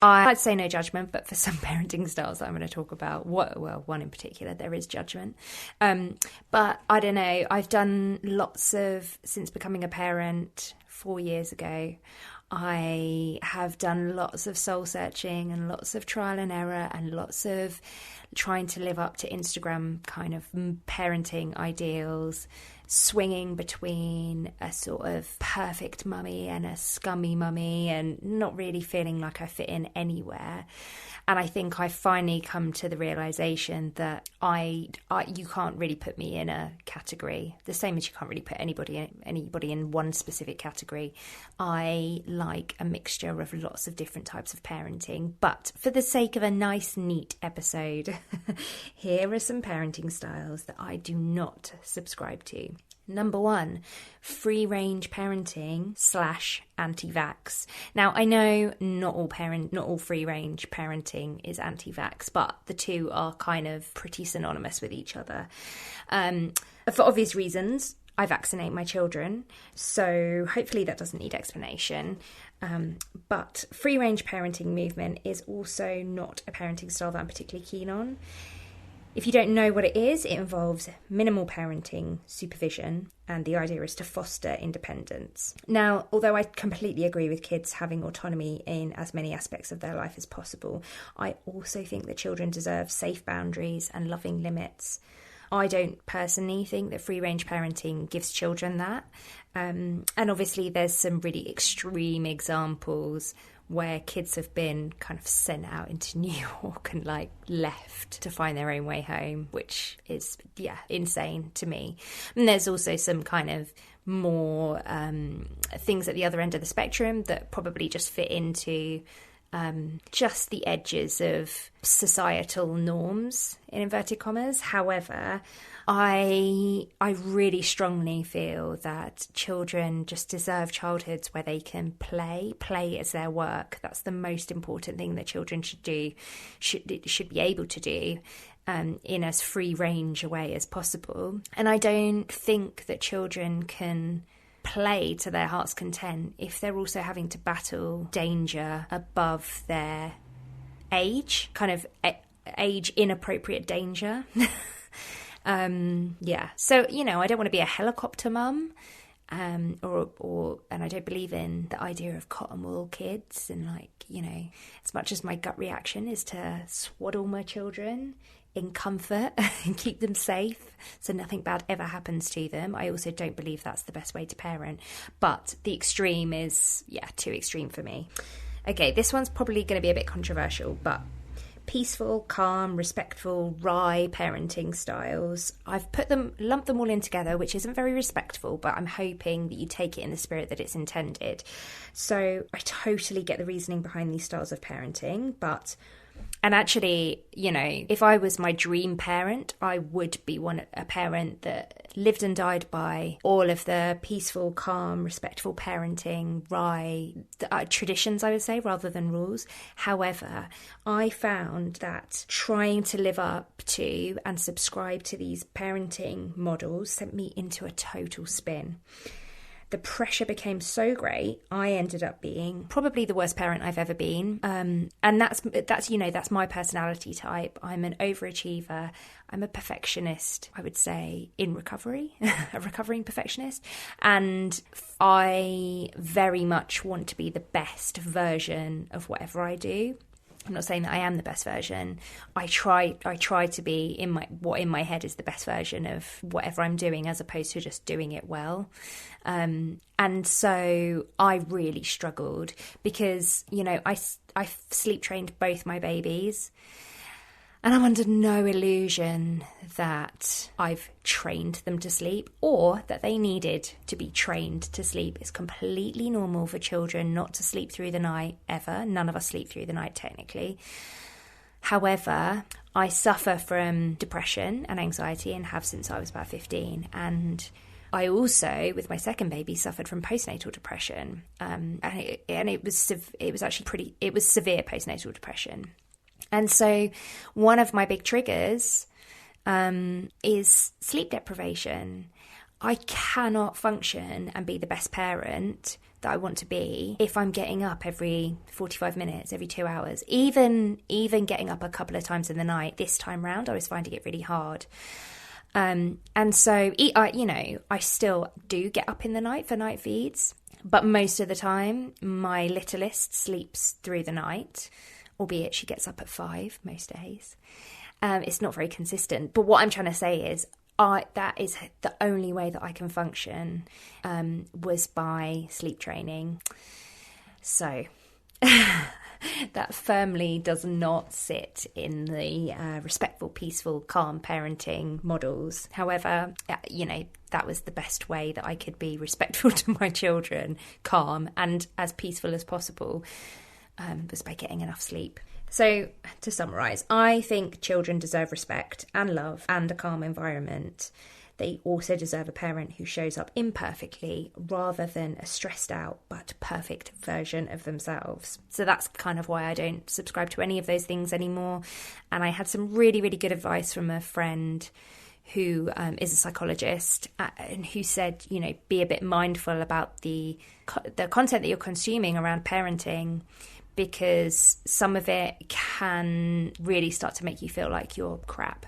I'd say no judgment, but for some parenting styles that I'm going to talk about, one in particular, there is judgment. But I don't know, I've done since becoming a parent 4 years ago, I have done lots of soul searching and lots of trial and error and lots of trying to live up to Instagram kind of parenting ideals, swinging between a sort of perfect mummy and a scummy mummy and not really feeling like I fit in anywhere. And I think I finally come to the realization that you can't really put me in a category, the same as you can't really put anybody in one specific category. I like a mixture of lots of different types of parenting. But for the sake of a nice, neat episode, here are some parenting styles that I do not subscribe to. Number 1, free-range parenting / anti-vax. Now, I know not all free-range parenting is anti-vax, but the two are kind of pretty synonymous with each other. For obvious reasons, I vaccinate my children, so hopefully that doesn't need explanation. But free-range parenting movement is also not a parenting style that I'm particularly keen on. If you don't know what it involves minimal parenting supervision, and the idea is to foster independence. Now, although I completely agree with kids having autonomy in as many aspects of their life as possible, I also think that children deserve safe boundaries and loving limits. I don't personally think that free-range parenting gives children that. And obviously there's some really extreme examples where kids have been kind of sent out into New York and left to find their own way home, which is, insane to me. And there's also some kind of more things at the other end of the spectrum that probably just fit into just the edges of societal norms, in inverted commas. However, I really strongly feel that children just deserve childhoods where they can play as their work. That's the most important thing that children should be able to do in as free range a way as possible. And I don't think that children can play to their heart's content if they're also having to battle danger above their age, kind of age inappropriate danger. So I don't want to be a helicopter mum, and I don't believe in the idea of cotton wool kids, and as much as my gut reaction is to swaddle my children in comfort and keep them safe so nothing bad ever happens to them, I also don't believe that's the best way to parent. But the extreme is, too extreme for me. Okay, this one's probably going to be a bit controversial, but peaceful, calm, respectful, wry parenting styles. I've lumped them all in together, which isn't very respectful, but I'm hoping that you take it in the spirit that it's intended. So I totally get the reasoning behind these styles of parenting, and actually, if I was my dream parent, I would be a parent that lived and died by all of the peaceful, calm, respectful parenting, traditions, I would say, rather than rules. However, I found that trying to live up to and subscribe to these parenting models sent me into a total spin. The pressure became so great, I ended up being probably the worst parent I've ever been. And that's my personality type. I'm an overachiever. I'm a perfectionist, I would say, in recovery, a recovering perfectionist. And I very much want to be the best version of whatever I do. I'm not saying that I am the best version. I try to be what in my head is the best version of whatever I'm doing, as opposed to just doing it well. And so I really struggled because, I sleep trained both my babies. And I'm under no illusion that I've trained them to sleep or that they needed to be trained to sleep. It's completely normal for children not to sleep through the night, ever. None of us sleep through the night, technically. However, I suffer from depression and anxiety and have since I was about 15. And I also, with my second baby, suffered from postnatal depression. And it was severe postnatal depression. And so one of my big triggers is sleep deprivation. I cannot function and be the best parent that I want to be if I'm getting up every 45 minutes, every 2 hours. Even getting up a couple of times in the night, this time round, I was finding it really hard. And so, I still do get up in the night for night feeds, but most of the time, my littlest sleeps through the night, albeit she gets up at 5 most days. It's not very consistent. But what I'm trying to say is, that is the only way that I can function, was by sleep training. So that firmly does not sit in the respectful, peaceful, calm parenting models. However, that was the best way that I could be respectful to my children, calm and as peaceful as possible, was by getting enough sleep. So, to summarise, I think children deserve respect and love and a calm environment. They also deserve a parent who shows up imperfectly rather than a stressed out but perfect version of themselves. So that's kind of why I don't subscribe to any of those things anymore. And I had some really, really good advice from a friend who is a psychologist, and who said, be a bit mindful about the content that you're consuming around parenting, because some of it can really start to make you feel like you're crap.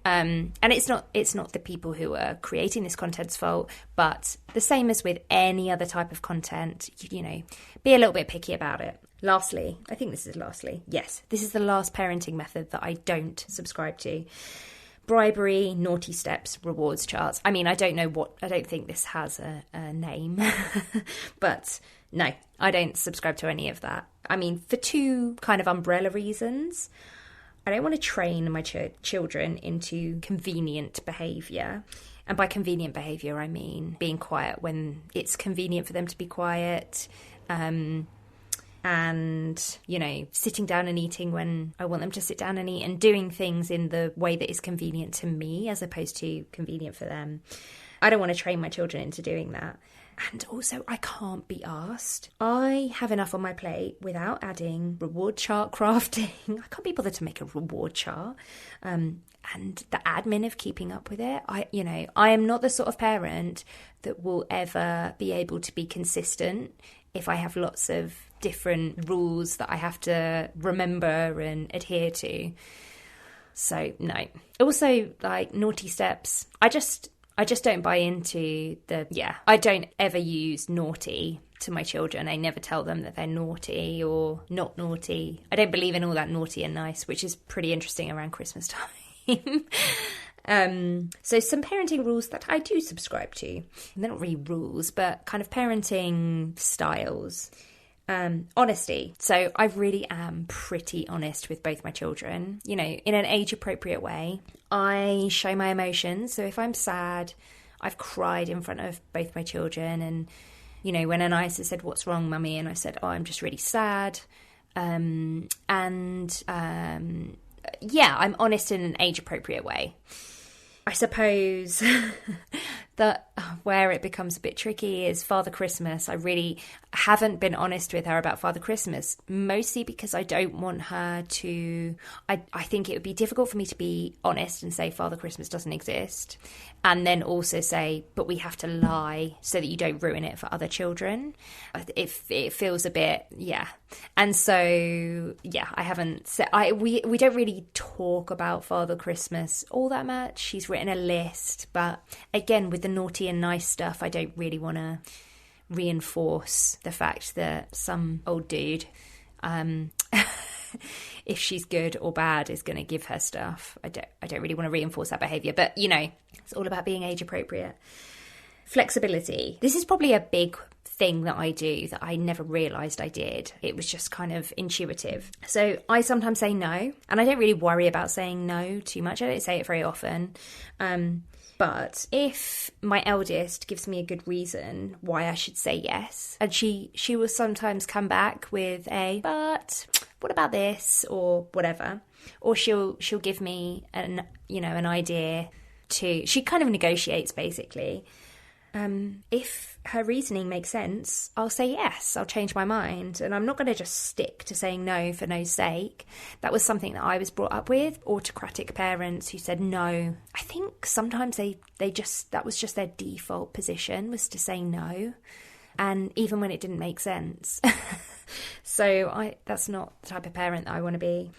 And it's not the people who are creating this content's fault, but the same as with any other type of content, be a little bit picky about it. Lastly, this is the last parenting method that I don't subscribe to. Bribery, naughty steps, rewards charts. I don't think this has a name, but no, I don't subscribe to any of that. For two kind of umbrella reasons. I don't want to train my children into convenient behaviour. And by convenient behaviour, I mean being quiet when it's convenient for them to be quiet. And, sitting down and eating when I want them to sit down and eat, and doing things in the way that is convenient to me as opposed to convenient for them. I don't want to train my children into doing that. And also, I can't be asked. I have enough on my plate without adding reward chart crafting. I can't be bothered to make a reward chart. And the admin of keeping up with it. I am not the sort of parent that will ever be able to be consistent if I have lots of different rules that I have to remember and adhere to. So, no. Also, like naughty steps, I just don't buy into I don't ever use naughty to my children. I never tell them that they're naughty or not naughty. I don't believe in all that naughty and nice, which is pretty interesting around Christmas time. So some parenting rules that I do subscribe to. And they're not really rules, but kind of parenting styles. Honesty. So I really am pretty honest with both my children, in an age-appropriate way. I show my emotions. So if I'm sad, I've cried in front of both my children. And, when Anais said, "What's wrong, Mummy?" And I said, "Oh, I'm just really sad." I'm honest in an age-appropriate way. I suppose that where it becomes a bit tricky is Father Christmas. I really haven't been honest with her about Father Christmas, mostly because I don't want her to... I think it would be difficult for me to be honest and say Father Christmas doesn't exist, and then also say, but we have to lie so that you don't ruin it for other children. It feels a bit, yeah. And so, yeah, I haven't said... We don't really talk about Father Christmas all that much. She's written a list, but again, with the naughty and nice stuff, I don't really want to reinforce the fact that some old dude, if she's good or bad, is going to give her stuff. I don't really want to reinforce that behaviour, but it's all about being age appropriate. Flexibility. This is probably a big thing that I do that I never realised I did. It was just kind of intuitive. So I sometimes say no, and I don't really worry about saying no too much. I don't say it very often. But if my eldest gives me a good reason why I should say yes, and she will sometimes come back with but what about this, or whatever, or she'll give me an idea to... She kind of negotiates, basically. If her reasoning makes sense, I'll say yes, I'll change my mind. And I'm not going to just stick to saying no for no's sake. That was something that I was brought up with, autocratic parents who said no. I think sometimes that was just their default position, was to say no. and even when it didn't make sense. So that's not the type of parent that I want to be.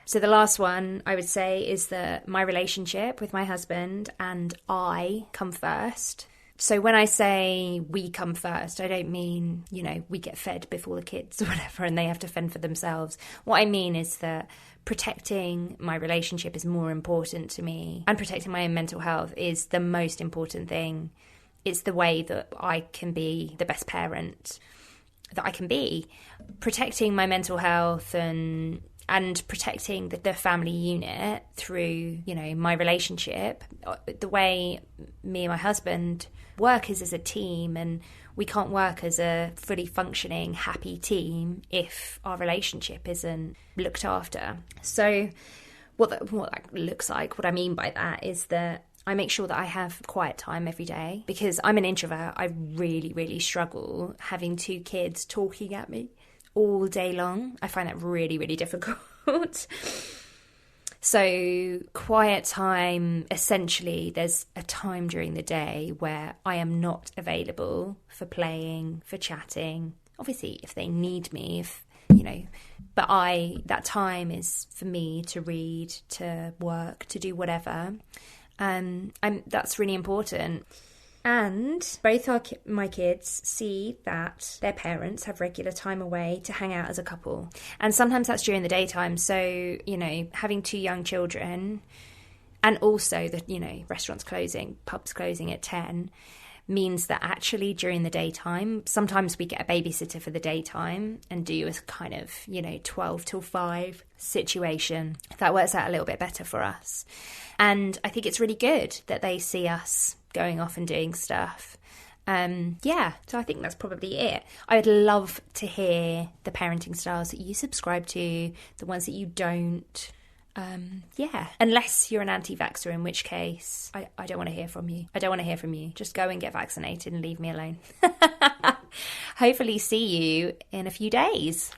So the last one I would say is that my relationship with my husband and I come first. So when I say we come first, I don't mean, we get fed before the kids or whatever and they have to fend for themselves. What I mean is that protecting my relationship is more important to me, and protecting my own mental health is the most important thing. It's the way that I can be the best parent that I can be. Protecting my mental health and protecting the family unit through, my relationship. The way me and my husband work is as a team, and we can't work as a fully functioning, happy team if our relationship isn't looked after. So what that looks like, what I mean by that is that I make sure that I have quiet time every day, because I'm an introvert. I really, really struggle having 2 kids talking at me all day long. I find that really, really difficult. So quiet time, essentially, there's a time during the day where I am not available for playing, for chatting. Obviously, if they need me, but that time is for me to read, to work, to do whatever. That's really important. And both my kids see that their parents have regular time away to hang out as a couple. And sometimes that's during the daytime. So, having 2 young children, and also the, restaurants closing, pubs closing at 10, means that actually during the daytime, sometimes we get a babysitter for the daytime and do a kind of, 12 till 5 situation. That works out a little bit better for us. And I think it's really good that they see us going off and doing stuff. So I think that's probably it. I would love to hear the parenting styles that you subscribe to, the ones that you don't. Unless you're an anti-vaxxer, in which case I don't want to hear from you. I don't want to hear from you. Just go and get vaccinated and leave me alone. Hopefully see you in a few days.